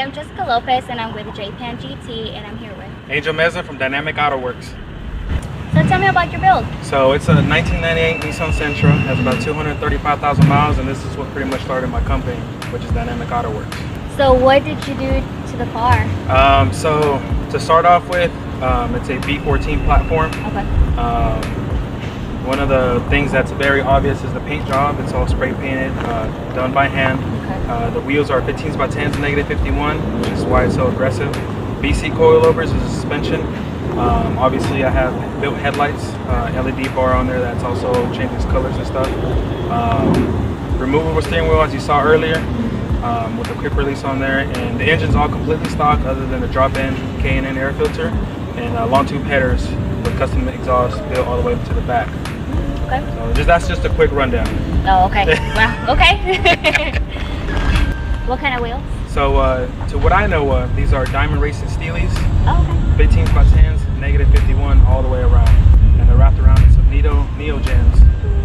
I'm Jessica Lopez and I'm with JPAN GT and I'm here with Angel Meza from Dynamic Auto Works. So tell me about your build. So it's a 1998 Nissan Sentra, has about 235,000 miles, and this is what pretty much started my company, which is Dynamic Auto Works. So what did you do to the car? So to start off with, it's a B14 platform. Okay. One of the things that's very obvious is the paint job. It's all spray painted, done by hand. Okay. The wheels are 15s by 10s, -51, which is why it's so aggressive. BC coilovers is a suspension. Obviously I have built headlights, LED bar on there that's also changes colors and stuff. Removable steering wheel, as you saw earlier, with a quick release on there, and the engine's all completely stock other than the drop-in K&N air filter and long tube headers with custom exhaust built all the way to the back. Okay. So that's just a quick rundown. Oh, okay. Well, okay. What kind of wheels? So to what I know of, these are Diamond Racing Steelies. Oh, okay. 15s by 10s, -51 all the way around, and they're wrapped around in some Neo Gens.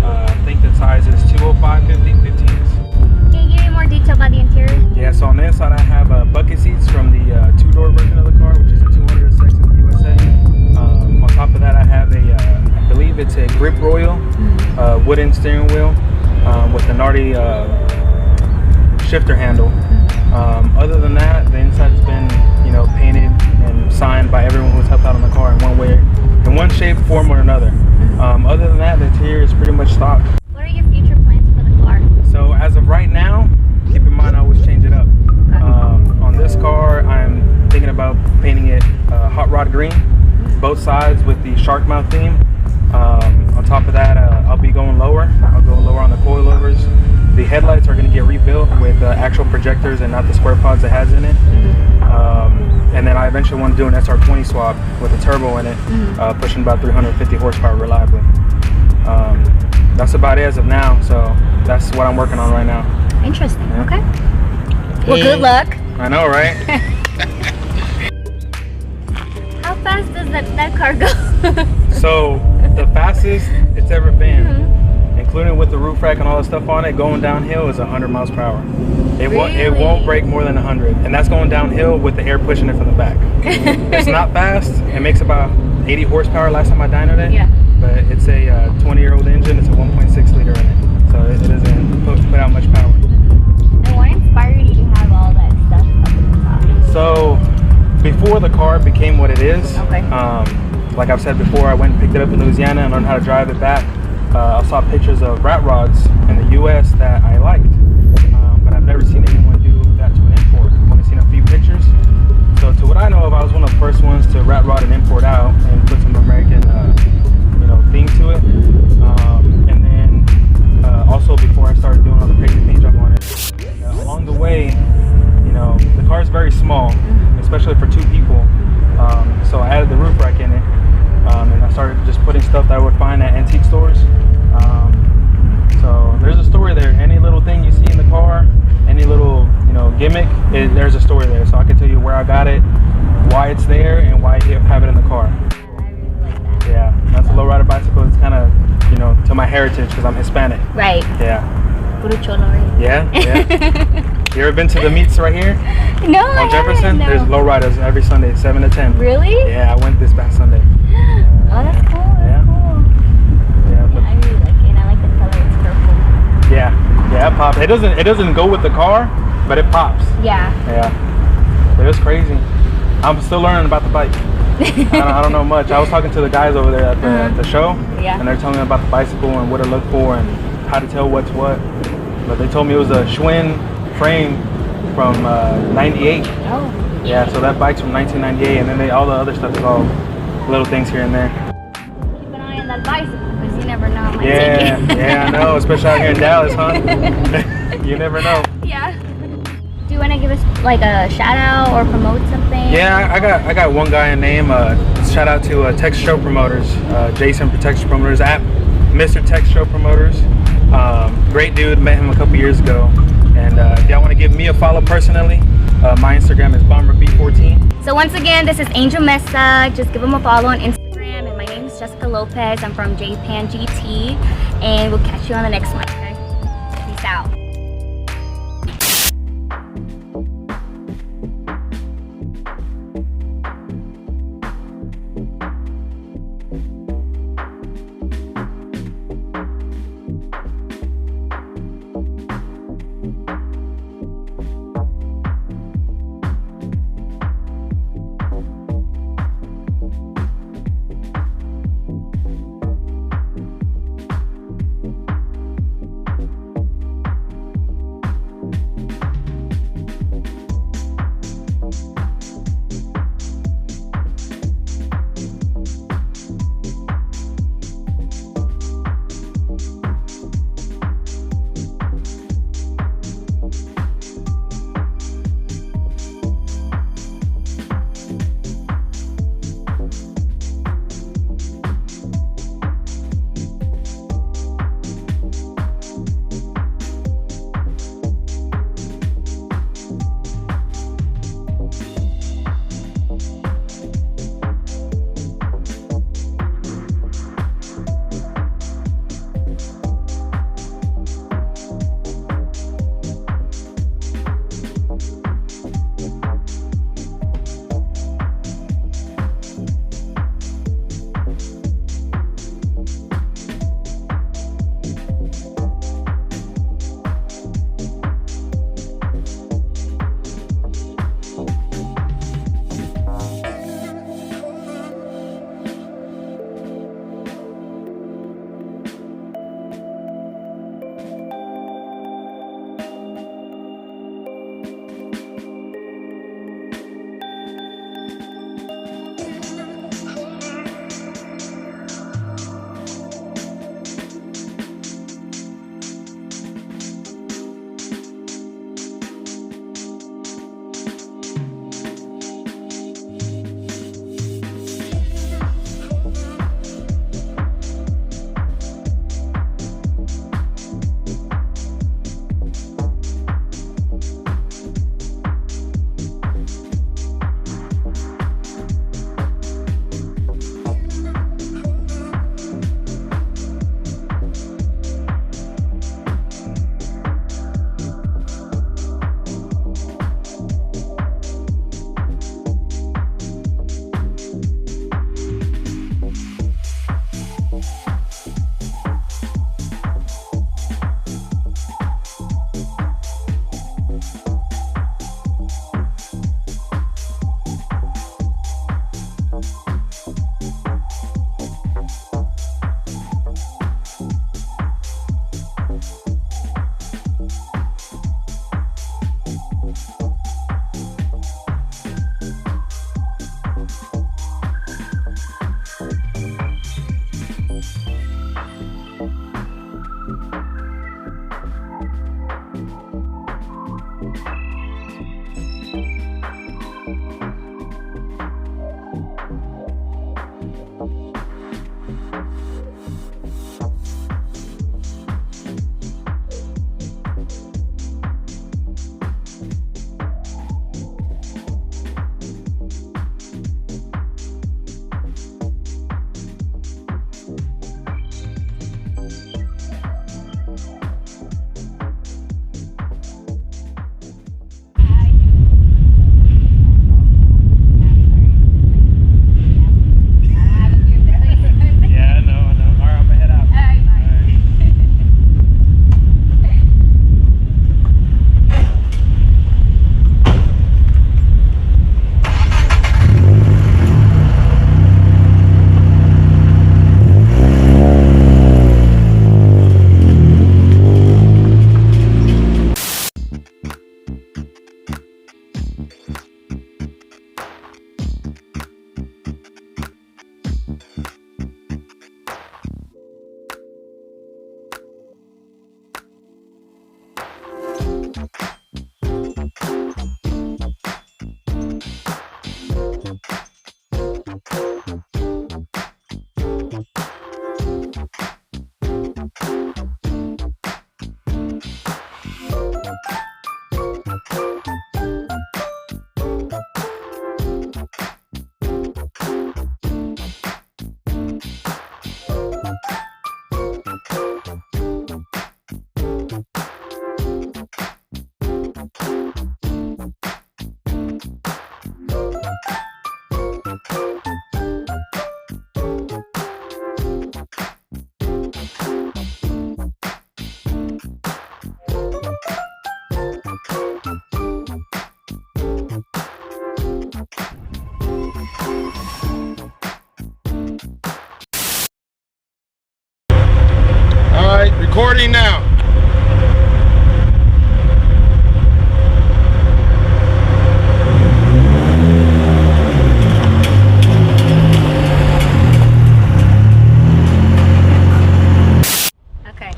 I think the size is 205, 50, 15s. Can you give me more detail about the interior? Yeah, so on the inside I have bucket seats from the two-door version of the car, which is a 200SX in the USA. On top of that I have a, I believe it's a Grip Royal wooden steering wheel with an already shifter handle. Other than that, the inside's been, painted and signed by everyone who's helped out on the car in one way, in one shape, form, or another. Other than that, the interior is pretty much stock. What are your future plans for the car? So as of right now, keep in mind I always change it up. On this car, I'm thinking about painting it hot rod green, both sides with the shark mouth theme. On top of that, I'll be going lower. I'll go lower on the coilovers. The headlights are going to get rebuilt with actual projectors and not the square pods it has in it. And then I eventually want to do an SR20 swap with a turbo in it, pushing about 350 horsepower reliably. That's about it as of now, so that's what I'm working on right now. Interesting. Yeah. Okay. Well, good luck. I know, right? How fast does that car go? So the fastest it's ever been, including with the roof rack and all the stuff on it, going downhill is 100 miles per hour. It won't break more than 100, and that's going downhill with the air pushing it from the back. It's not fast. It makes about 80 horsepower last time I dynoed it. Yeah. But it's a 20-year-old engine. It's a 1.6 liter in it, so it isn't supposed to put out much power. And what inspired you to have all that stuff up at the top? So before the car became what it is, okay. Like I've said before, I went and picked it up in Louisiana and learned how to drive it back. I saw pictures of rat rods in the U.S. that I liked, but I've never seen anyone do that to an import. I've only seen a few pictures. So to what I know of, I was one of the first ones to rat rod and import out and put some American, theme to it. And then also before I started doing all the crazy paint job on it, along the way, the car is very small, especially for two people. So I added the roof rack in it. And I started just putting stuff that I would find at antique stores. So there's a story there. Any little thing you see in the car, any little gimmick, there's a story there. So I can tell you where I got it, why it's there, and why I have it in the car. Yeah, that's a lowrider bicycle. It's kind of to my heritage because I'm Hispanic. Right. Yeah. Puro cholo, right? Yeah. You ever been to the meets right here? No. On Jefferson? No. There's lowriders every Sunday, 7 to 10. Really? Yeah, I went this past Sunday. Oh, that's cool. That's cool. Yeah, I really like it, and I like the color. It's purple. Yeah, it pops. It doesn't go with the car, but it pops. Yeah. Yeah. It was crazy. I'm still learning about the bike. I don't know much. I was talking to the guys over there at the show, and they're telling me about the bicycle and what to look for and how to tell what's what. But they told me it was a Schwinn frame from 98. Oh. Yeah, so that bike's from 1998, and then all the other stuff is all little things here and there. Keep an eye on that bicycle, because you never know. Yeah, I know, especially out here in Dallas, huh? You never know. Yeah. Do you want to give us like a shout out or promote something? Yeah, I got one guy in name. Shout out to Text Show Promoters, Jason for Text Show Promoters app, Mr. Text Show Promoters. Great dude, met him a couple years ago. And if y'all want to give me a follow personally, my Instagram is bomberb14. So once again, this is Angel Meza. Just give him a follow on Instagram. And my name is Jessica Lopez. I'm from JPAN GT. And we'll catch you on the next one, okay? Peace out. Recording now. Okay.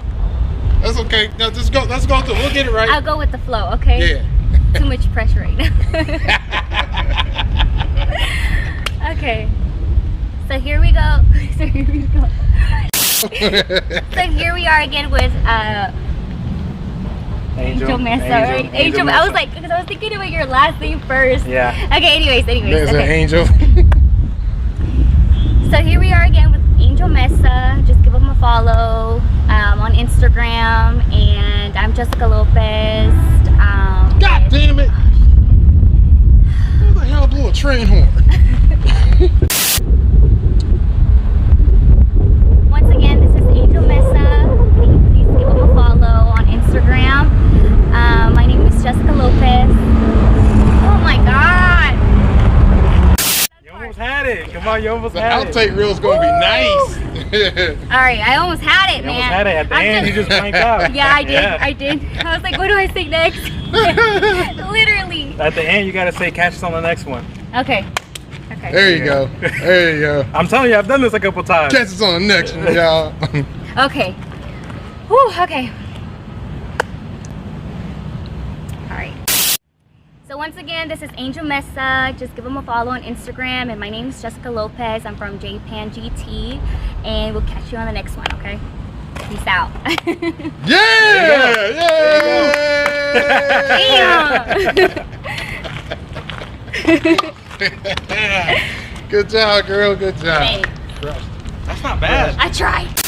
That's okay. No, just go. Let's go through. We'll get it right. I'll go with the flow, okay? Yeah. Too much pressure right now. Okay. So here we go. So here we go. So here we are again with Angel Meza, right? Angel. I was like, because I was thinking about your last name first. Yeah. Okay. Anyways. There's Okay. an Angel. So here we are again with Angel Meza. Just give him a follow on Instagram, and I'm Jessica Lopez. God damn it! Who the hell blew a train horn? Once again, this is Angel Meza. Please give him a follow on Instagram. My name is Jessica Lopez. Oh my God! You almost had it. Come on, you almost The had it. outtake reel is gonna be nice. All right, I almost had it, You man. almost had it. At the end, you just blanked out. Yeah, I did. Yeah. I did. I was like, what do I say next? Literally. At the end, you gotta say catch us on the next one. Okay. Okay. There you go. There you go. I'm telling you, I've done this a couple times. Catch us on the next one, y'all. Okay. Whew, okay. Alright. So once again, this is Angel Meza. Just give him a follow on Instagram. And my name is Jessica Lopez. I'm from JPAN GT. And we'll catch you on the next one, okay? Peace out. Yeah! Damn. Good job, girl. Good job. Hey, That's not bad. I tried.